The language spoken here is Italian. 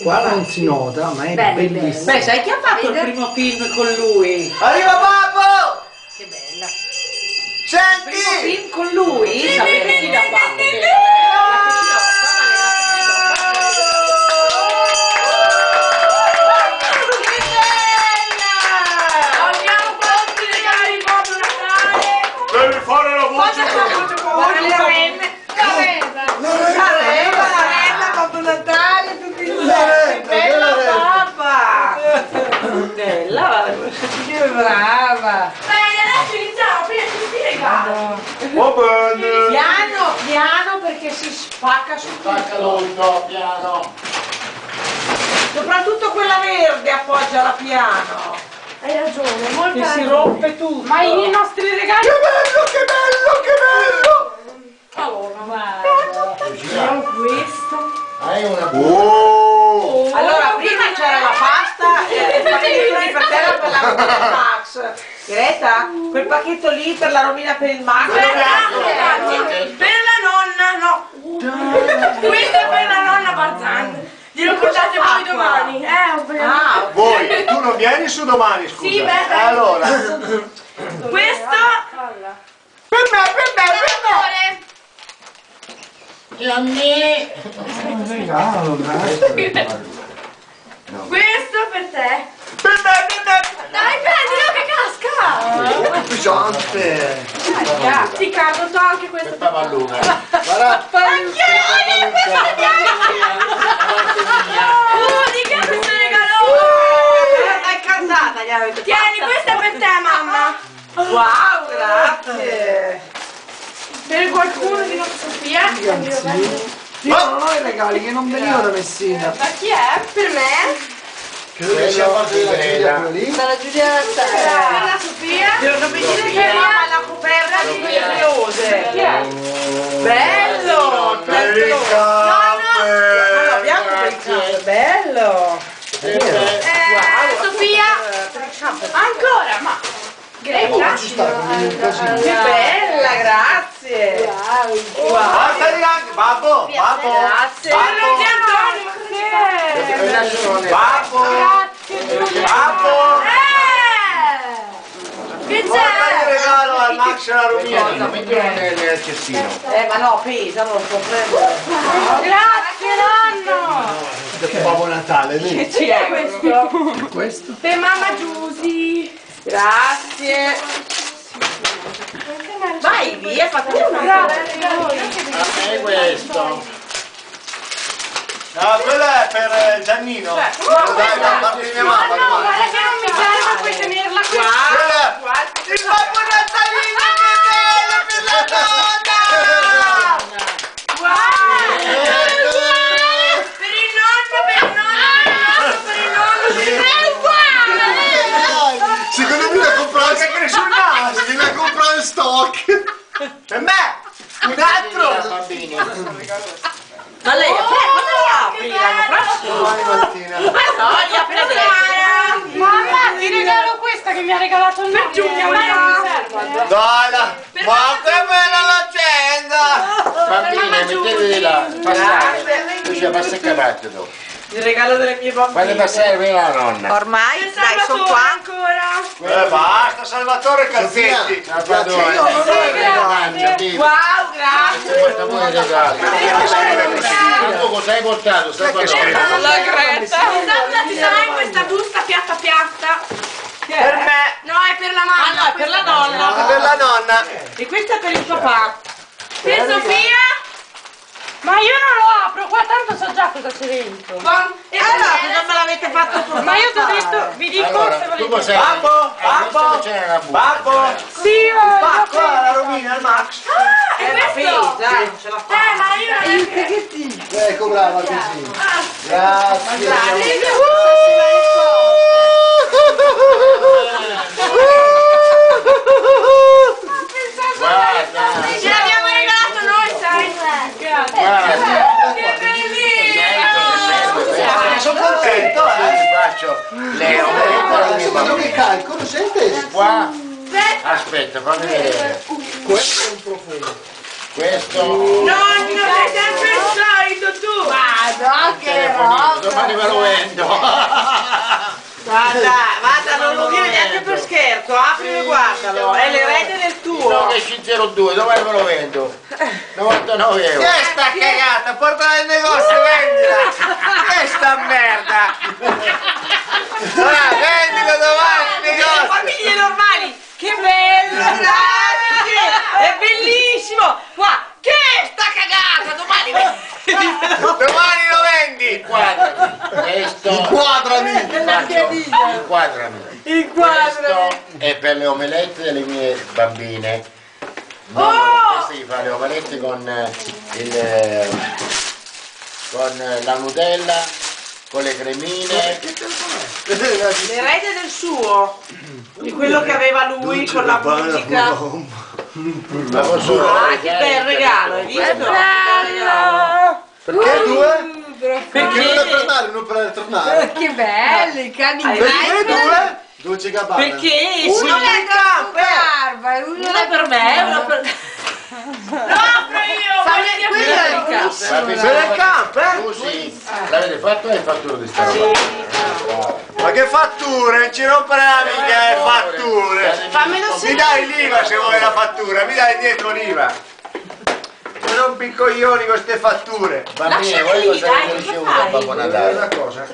Qua non si nota, ma è bellissimo. Beh, sai chi ha fatto il primo film con lui? Arriva Babbo! Che bella. Senti! Il primo film con lui? Sapete chi l'ha fatto? Devi fare la voce! Natale, tutti insieme. Bella papà! Bella! Che brava! Bene, adesso iniziamo, prima tutti i regali. Va bene! Piano, piano perché si spacca su tutto. piano! Soprattutto quella verde appoggia la piano. Hai ragione, molto Che si rompe tutto. Ma i nostri regali... Che bello, che bello, che bello! Allora, Vediamo questo. Hai una oh. allora prima c'era la pasta e il pacchetto lì per terra per la romina del Max. Greta, quel pacchetto lì per la romina per il Max. Per la nonna, no. Questo è per la nonna Barzan. Glielo portate voi domani. Ah, Voi, tu non vieni su domani, scusa. Sì, beh. Allora. Questo... Per me. e a me. Un regalo, grazie. Questo per te. Per me. Dai, prendilo che casca. Pesante. Riccardo, tu anche questo. Pallone. Guarda. Di che questo regalo? È casata, gli avete fatto. Tieni, questo è per te, mamma. Wow, grazie. Per qualcuno di nostra Sofia. Io non ho i regali che non venivo da Messina. Da chi è? Per me. Credo che sia parte della Giulia quello lì. Dalla Giulia Per la Sofia. non mi dire che mamma è la coperta di quelle rose. Chi è? Bello! Per il Allora, caffè. bianco per il caffè, bello! Sofia. Ancora, ma... Greta. Ci sta, quindi un casino. Che bella, grazie! Basta di anche, babbo, babbo. Grazie! Di Antonio, ma cosa fai? Babbo. Babbo. Che Porta il c'è? regalo al Max e alla Romina. Mettilo nel cestino. Ma no, pesa, non lo può prendere. Grazie, nonno. Babbo Natale, lì. Chi è questo? Questo? Per mamma Giusy. Grazie! Vai via, fate una E questo. No, quello è per Giannino. Dai, da parte di mia mamma. No, guarda che non mi serve, puoi tenerla qui. Il Babbo Natalino, che bello per la donna! Per il nonno, per il nonno. È uguale. Secondo me la comprare anche per sul naso, devi comprare stock. Per me! Un altro! Ma lei quando li apri l'anno prossimo? Domani mattina. Ma no, li apri adesso! Mamma, ti regalo questa che mi ha regalato il nonno. Giulia, ma non mi serve. Dai, ma che bella l'accenda! Bambine, mettetevi là, passate, così passa il cavallo dopo. Il regalo delle mie Quando bambine. passare la nonna. Ormai, dai, sono qua. Ancora. Basta, Salvatore Calzetti! Wow, grazie! Porta voi i regali. Tu cosa hai portato? Sta parlando. La Greta! Ti sai questa busta piatta piatta? Per me! No, è per la mamma. Ah no, è per la nonna! Per la nonna! E questa è per il papà! Per Sofia? Ma io non lo apro, qua tanto so già cosa c'è dentro. E Allora, cosa me l'avete fatto tu? Ma io ti ho detto, vi dico Allora, se tu volete. cos'hai? Babbo! C'è la busta. Babbo! Sì, Babbo, la Romina, il Max! Ah, e Ma questo? dai, non ce la fa! Ma io non è che... Ecco, brava così! Grazie! Guarda. Ce l'abbiamo regalato noi, sai? Guarda. Che bellissimo! Sono contento! Faccio Leo, Guarda che calcolo, senti? qua. Aspetta, fammi vedere. Questo è un profumo! Questo. No, sei sempre il solito tu! Guarda, che roba! domani me lo vendo. Guarda, non lo dire neanche per scherzo, aprilo e guardalo, è l'erede del No, tuo. che C02, domani me lo vendo. 99 euro. Che è sta cagata? Portala nel negozio, vendila! Che sta merda! Vendila domani nel Le negozio! famiglie normali, che bello, dai, è bellissimo. Guarda, che è sta cagata, domani Domani lo vendi! Questo Inquadrami! inquadrami. Inquadrami. Questo è per le omelette delle mie bambine. No, questo si fa le omelette con la Nutella, con le cremine. L'erede del suo, di quello che aveva lui con la musica. Ma posso Ah, che bel regalo, hai visto? Che bel regalo. Perché due? Perché uno Perché? per mare, uno per tornare? Che belli, cani Perché due? Dolce Gabbana. Perché? Uno nel campo! barba, uno Uno per me, uno per... Lo apro io, quello è il Ma capo. Per il campo, Scusi, l'avete fatto o hai fatto di sta roba? Ma che fatture? Non ci rompere la mica le fatture! Fammelo Mi sentire. dai l'IVA se vuoi la fattura, mi dai dietro l'IVA! Se non piccoglioni con ste fatture! Bambini, voi cosa avete ricevuto a Babbo Natale? Una cosa.